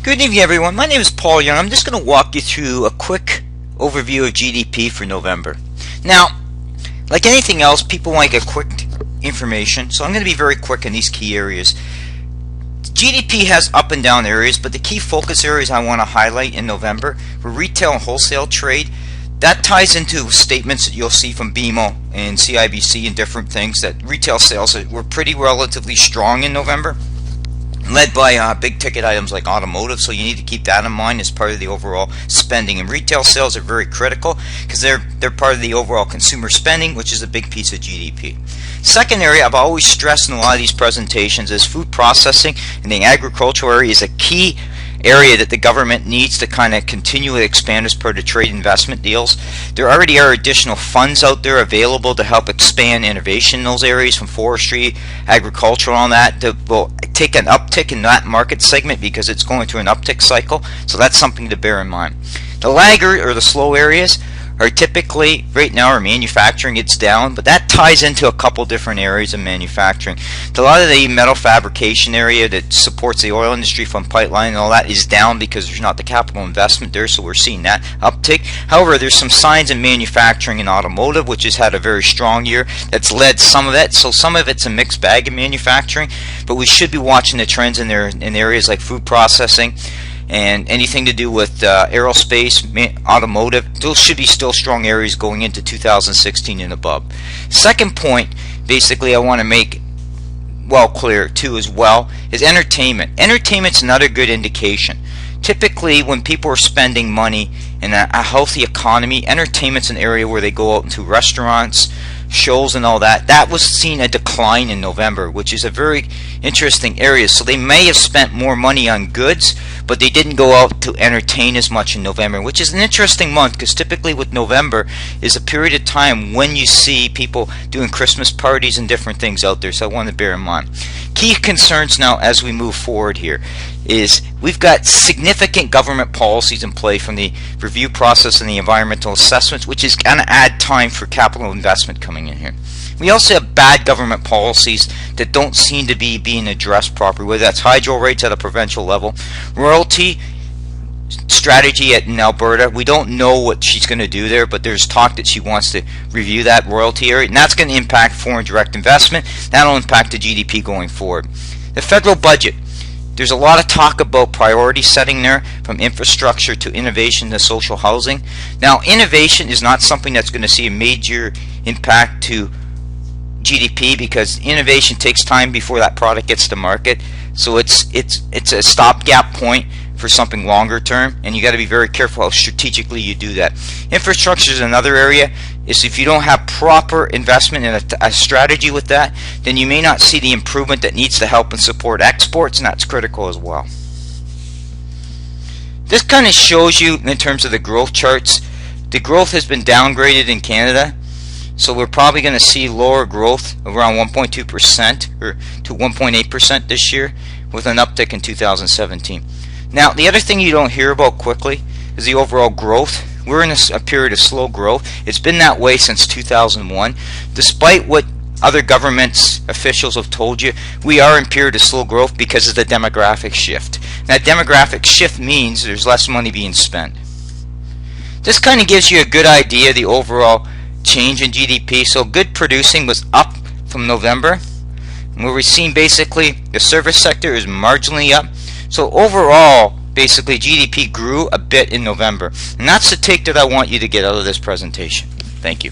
Good evening, everyone. My name is Paul Young. I'm just going to walk you through a quick overview of GDP for November. Now, like anything else, people want to get quick information, so I'm going to be very quick in these key areas. GDP has up and down areas, but the key focus areas I want to highlight in November were retail and wholesale trade. That ties into statements that you'll see from BMO and CIBC and different things that retail sales were pretty relatively strong in November, led by big ticket items like automotive, so you need to keep that in mind as part of the overall spending. And retail sales are very critical because they're part of the overall consumer spending, which is a big piece of GDP. Second area I've always stressed in a lot of these presentations is food processing, and the agricultural area is a key area that the government needs to kind of continually expand as per the trade investment deals. There already are additional funds out there available to help expand innovation in those areas, from forestry, agricultural, and all that will take an uptick in that market segment because it's going through an uptick cycle. So that's something to bear in mind. The laggard or the slow areas are typically, right now, our manufacturing, it's down, but that ties into a couple different areas of manufacturing. A lot of the metal fabrication area that supports the oil industry from pipeline and all that is down because there's not the capital investment there, so we're seeing that uptick. However, there's some signs in manufacturing and automotive, which has had a very strong year, that's led some of that. So some of it's a mixed bag in manufacturing, but we should be watching the trends in there in areas like food processing and anything to do with aerospace, automotive. Those should be still strong areas going into 2016 and above. Second point, basically, I want to make well clear too as well, is entertainment. Entertainment's another good indication. Typically, when people are spending money in a healthy economy, entertainment's an area where they go out into restaurants, shows and all that. That was seen a decline in November, which is a very interesting area. So they may have spent more money on goods, but they didn't go out to entertain as much in November, which is an interesting month because typically with November is a period of time when you see people doing Christmas parties and different things out there. So I want to bear in mind. Key concerns now as we move forward here is we've got significant government policies in play from the review process and the environmental assessments, which is going to add time for capital investment coming in here. We also have bad government policies that don't seem to be being addressed properly, whether that's hydro rates at a provincial level, royalty strategy in Alberta. We don't know what she's going to do there, but there's talk that she wants to review that royalty area, and that's going to impact foreign direct investment. That'll impact the GDP going forward. The federal budget. There's a lot of talk about priority setting there, from infrastructure to innovation to social housing. Now, innovation is not something that's going to see a major impact to GDP because innovation takes time before that product gets to market. So it's a stopgap point for something longer term, and you got to be very careful how strategically you do that. Infrastructure is another area. Is if you don't have proper investment in a strategy with that, then you may not see the improvement that needs to help and support exports, and that's critical as well. This kind of shows you in terms of the growth charts. The growth has been downgraded in Canada, so we're probably going to see lower growth of around 1.2% or to 1.8% this year, with an uptick in 2017. Now, the other thing you don't hear about quickly is the overall growth. We're in a period of slow growth. It's been that way since 2001. Despite what other governments officials have told you, we are in a period of slow growth because of the demographic shift. That demographic shift means there's less money being spent. This kind of gives you a good idea of the overall change in GDP. So good producing was up from November, and where we've seen basically the service sector is marginally up. So overall, basically GDP grew a bit in November, and that's the take that I want you to get out of this presentation. Thank you.